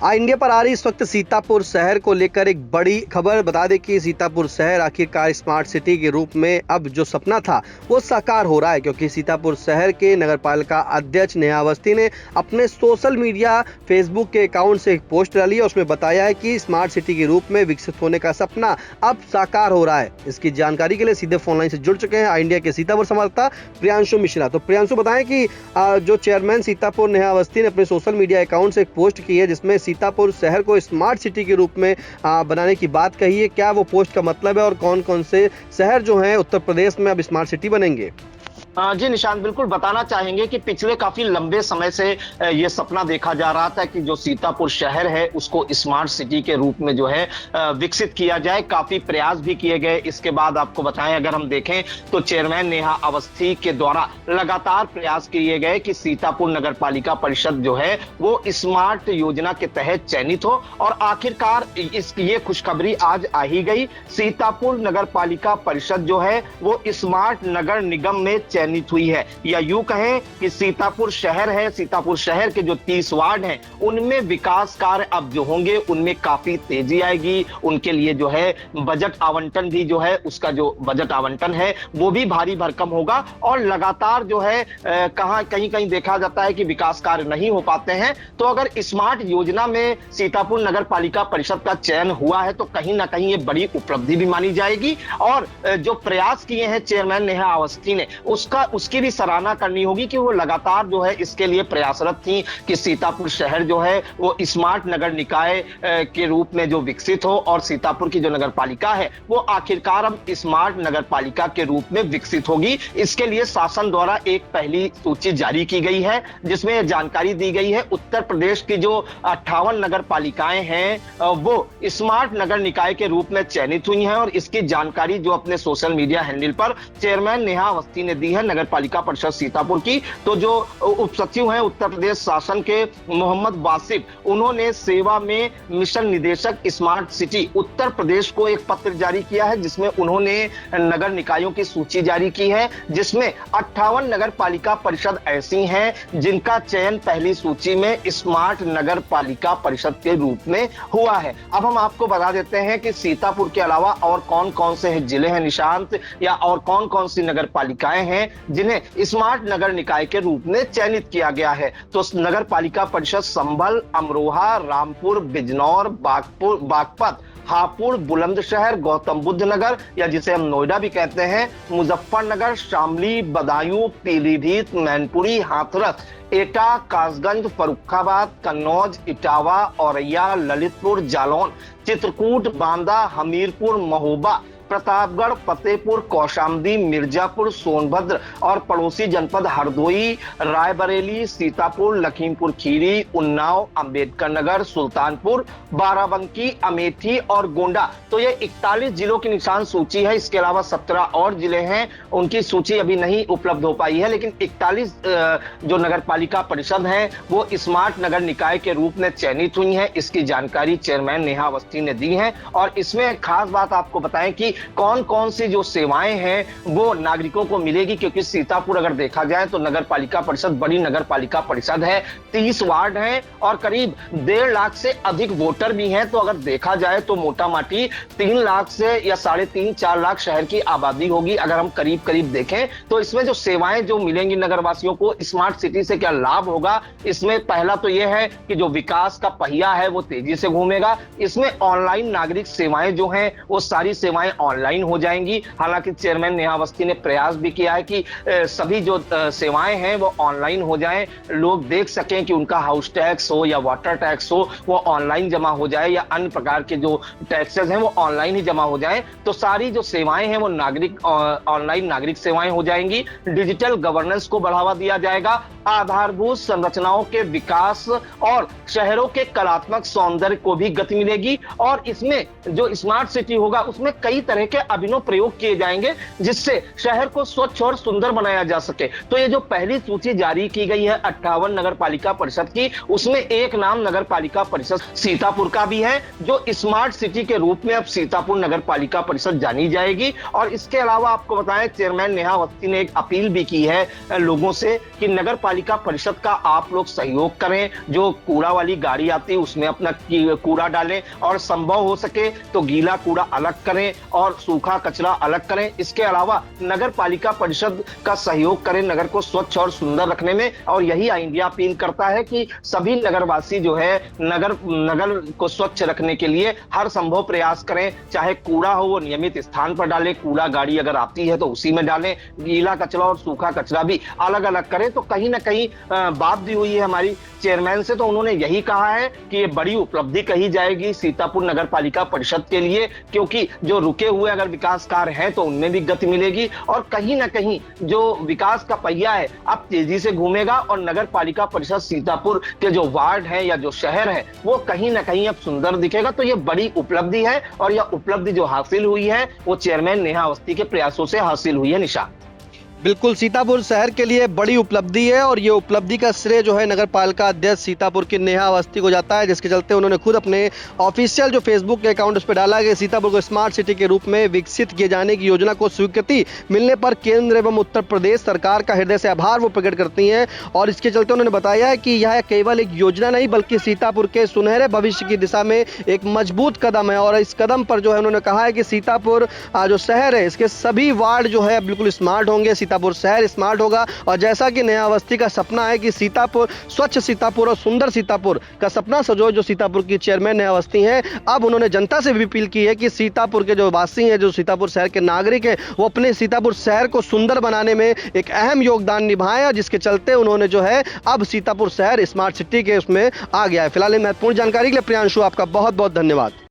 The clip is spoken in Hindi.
इंडिया पर आ रही इस वक्त सीतापुर शहर को लेकर एक बड़ी खबर। बता दें कि सीतापुर शहर आखिरकार स्मार्ट सिटी के रूप में अब जो सपना था वो साकार हो रहा है, क्योंकि सीतापुर शहर के नगरपालिका अध्यक्ष नेहा अवस्थी ने अपने सोशल मीडिया फेसबुक के अकाउंट से एक पोस्ट डाली है। उसमें बताया है कि स्मार्ट सिटी के रूप में विकसित होने का सपना अब साकार हो रहा है। इसकी जानकारी के लिए सीधे फोन लाइन से जुड़ चुके हैं इंडिया के सीतापुर संवाददाता प्रियांशु मिश्रा। तो प्रियांशु, बताएं कि जो चेयरमैन सीतापुर नेहा अवस्थी ने अपने सोशल मीडिया अकाउंट से एक पोस्ट की है जिसमें सीतापुर शहर को स्मार्ट सिटी के रूप में बनाने की बात कही है। क्या वो पोस्ट का मतलब है और कौन कौन से शहर जो हैं उत्तर प्रदेश में अब स्मार्ट सिटी बनेंगे? जी निशांत, बिल्कुल बताना चाहेंगे कि पिछले काफी लंबे समय से ये सपना देखा जा रहा था कि जो सीतापुर शहर है उसको स्मार्ट सिटी के रूप में जो है विकसित किया जाए। काफी प्रयास भी किए गए। इसके बाद आपको बताएं, अगर हम देखें तो चेयरमैन नेहा अवस्थी के द्वारा लगातार प्रयास किए गए कि सीतापुर नगर पालिका परिषद जो है वो स्मार्ट योजना के तहत चयनित हो, और आखिरकार ये खुशखबरी आज आ ही गई। सीतापुर नगर पालिका परिषद जो है वो स्मार्ट नगर निगम में चयनित हुई है, या यूं कहें कि सीतापुर शहर है, सीतापुर शहर के जो 30 वार्ड हैं उनमें विकास कार्य अब जो होंगे उनमें काफी तेजी आएगी। उनके लिए जो है बजट आवंटन भी जो है, उसका जो बजट आवंटन है वो भी भारी भरकम होगा। और लगातार जो है कहीं कहीं देखा जाता है कि विकास कार्य नहीं हो पाते हैं, तो अगर स्मार्ट योजना में सीतापुर नगर पालिका परिषद का चयन हुआ है तो कहीं ना कहीं ये बड़ी उपलब्धि भी मानी जाएगी। और जो प्रयास किए हैं चेयरमैन नेहा अवस्थी ने उसकी भी सराहना करनी होगी कि वो लगातार जो है इसके लिए प्रयासरत थी कि सीतापुर शहर जो है वो स्मार्ट नगर निकाय के रूप में जो विकसित हो, और सीतापुर की जो नगर पालिका है वो आखिरकार अब स्मार्ट नगर पालिका के रूप में विकसित होगी। इसके लिए शासन द्वारा एक पहली सूची जारी की गई है जिसमें जानकारी दी गई है उत्तर प्रदेश की जो 58 नगर पालिकाएं हैं वो स्मार्ट नगर निकाय के रूप में चयनित हुई हैं, और इसकी जानकारी जो अपने सोशल मीडिया हैंडल पर चेयरमैन नेहा अवस्थी ने दी है नगर पालिका परिषद सीतापुर की। तो जो उप सचिव हैं उत्तर प्रदेश शासन के मोहम्मद वासिफ, उन्होंने सेवा में मिशन निदेशक स्मार्ट सिटी उत्तर प्रदेश को एक पत्र जारी किया है जिसमें उन्होंने नगर निकायों की सूची जारी की है, जिसमें 58 नगर पालिका परिषद ऐसी हैं जिनका चयन पहली सूची में स्मार्ट नगर पालिका परिषद के रूप में हुआ है। अब हम आपको बता देते हैं कि सीतापुर के अलावा और कौन कौन से जिले हैं निशांत, या और कौन कौन सी नगर पालिकाएं हैं जिन्हें स्मार्ट नगर निकाय के रूप में चयनित किया गया है। तो नगर पालिका परिषद संभल, अमरोहा, रामपुर, बिजनौर, बागपत, हापुड़, बुलंदशहर, गौतम बुद्ध नगर या जिसे हम नोएडा भी कहते हैं, मुजफ्फरनगर, शामली, बदायूं, पीलीभीत, मैनपुरी, हाथरस, एटा, कासगंज, फर्रुखाबाद, कन्नौज, इटावा, औरैया, ललितपुर, जालौन, चित्रकूट, बांदा, हमीरपुर, महोबा, प्रतापगढ़, फतेहपुर, कौशाम्बी, मिर्जापुर, सोनभद्र और पड़ोसी जनपद हरदोई, रायबरेली, सीतापुर, लखीमपुर खीरी, उन्नाव, अंबेडकर नगर, सुल्तानपुर, बाराबंकी, अमेठी और गोंडा। तो ये 41 जिलों की निशान सूची है। इसके अलावा 17 और जिले हैं, उनकी सूची अभी नहीं उपलब्ध हो पाई है, लेकिन 41 जो नगर पालिका परिषद हैं वो स्मार्ट नगर निकाय के रूप में चयनित हुई हैं। इसकी जानकारी चेयरमैन नेहा अवस्थी ने दी है, और इसमें खास बात आपको बताएं कि कौन कौन सी जो सेवाएं हैं वो नागरिकों को मिलेगी, क्योंकि सीतापुर अगर देखा जाए तो नगर पालिका परिषद बड़ी नगर पालिका परिषद है, 30 वार्ड हैं और करीब 1.5 लाख से अधिक वोटर भी हैं। तो अगर देखा जाए तो मोटा माटी 3 लाख से या 3.5-4 लाख शहर की आबादी होगी। अगर हम करीब करीब देखें तो इसमें जो सेवाएं जो मिलेंगी नगरवासियों को, स्मार्ट सिटी से क्या लाभ होगा, इसमें पहला तो यह है कि जो विकास का पहिया है वो तेजी से घूमेगा। इसमें ऑनलाइन नागरिक सेवाएं जो हैं वो सारी सेवाएं ऑनलाइन हो जाएंगी। हालांकि चेयरमैन नेहा अवस्थी ने प्रयास भी किया है कि सभी जो सेवाएं हैं वो ऑनलाइन हो जाएं, लोग देख सकें कि उनका हाउस टैक्स हो या वाटर टैक्स हो वो ऑनलाइन जमा हो जाए, या अन्य प्रकार के जो टैक्सेस हैं वो ऑनलाइन ही जमा हो जाएं। तो सारी जो सेवाएं हैं वो ऑनलाइन नागरिक सेवाएं हो जाएंगी। डिजिटल गवर्नेंस को बढ़ावा दिया जाएगा, आधारभूत संरचनाओं के विकास और शहरों के कलात्मक सौंदर्य को भी गति मिलेगी। और इसमें जो स्मार्ट सिटी होगा उसमें कई तरह के अभिनव प्रयोग किए जाएंगे जिससे शहर को स्वच्छ और सुंदर बनाया जा सके। तो ये जो पहली सूची जारी की गई है 58 नगर पालिका परिषद की, उसमें एक नाम नगर पालिका परिषद सीतापुर का भी है, जो स्मार्ट सिटी के रूप में अब सीतापुर नगर पालिका परिषद जानी जाएगी। और इसके अलावा आपको बताएं, चेयरमैन नेहा अवस्थी ने एक अपील भी की है लोगों से कि नगर पालिका परिषद का आप लोग सहयोग करें, जो कूड़ा वाली गाड़ी आती है उसमें अपना कूड़ा डालें और संभव हो सके तो गीला कूड़ा अलग करें और सूखा कचरा अलग करें। इसके अलावा नगर पालिका परिषद का सहयोग करें नगर को स्वच्छ और सुंदर रखने में। और यही इंडिया अपील करता है कि सभी नगरवासी जो है नगर को स्वच्छ रखने के लिए हर संभव प्रयास करें, चाहे कूड़ा हो वो नियमित स्थान पर डालें, कूड़ा गाड़ी अगर आती है तो उसी में डालें, गीला कचरा और सूखा कचरा भी अलग अलग करें। तो कहीं ना कहीं बात भी हुई है हमारी चेयरमैन से, तो उन्होंने यही कहा है कि ये बड़ी उपलब्धि कही जाएगी सीतापुर नगर पालिका परिषद के लिए, क्योंकि जो रुके हुए अगर विकास कार्य हैं तो उनमें भी गति मिलेगी और कहीं ना कहीं जो विकास का पहिया है अब तेजी से घूमेगा और नगर पालिका परिषद सीतापुर के जो वार्ड है या जो शहर है वो कहीं ना कहीं अब सुंदर दिखेगा। तो ये बड़ी उपलब्धि है और यह उपलब्धि जो हासिल हुई है वो चेयरमैन नेहा अवस्थी के प्रयासों से हासिल हुई है। निशा, बिल्कुल सीतापुर शहर के लिए बड़ी उपलब्धि है और ये उपलब्धि का श्रेय जो है नगर पालिका अध्यक्ष सीतापुर की नेहा अवस्थी को जाता है, जिसके चलते उन्होंने खुद अपने ऑफिशियल जो फेसबुक के अकाउंट उस पर डाला कि सीतापुर को स्मार्ट सिटी के रूप में विकसित किए जाने की योजना को स्वीकृति मिलने पर केंद्र एवं उत्तर प्रदेश सरकार का हृदय से आभार वो प्रकट करती हैं। और इसके चलते उन्होंने बताया है कि यह केवल एक योजना नहीं बल्कि सीतापुर के सुनहरे भविष्य की दिशा में एक मजबूत कदम है। और इस कदम पर जो है उन्होंने कहा है कि सीतापुर जो शहर है इसके सभी वार्ड जो है बिल्कुल स्मार्ट होंगे, सीतापुर शहर स्मार्ट होगा। और जैसा कि नेहा अवस्थी का सपना है कि सीतापुर स्वच्छ सीतापुर और सुंदर सीतापुर का सपना सजो, जो सीतापुर की चेयरमैन नेहा अवस्थी हैं, अब उन्होंने जनता से भी अपील की है कि सीतापुर के जो वासी हैं, जो सीतापुर शहर के नागरिक हैं, वो अपने सीतापुर शहर को सुंदर बनाने में एक अहम योगदान निभाएं। और जिसके चलते उन्होंने जो है अब सीतापुर शहर स्मार्ट सिटी के उसमें आ गया है। फिलहाल महत्वपूर्ण जानकारी के लिए प्रियांशु आपका बहुत बहुत धन्यवाद।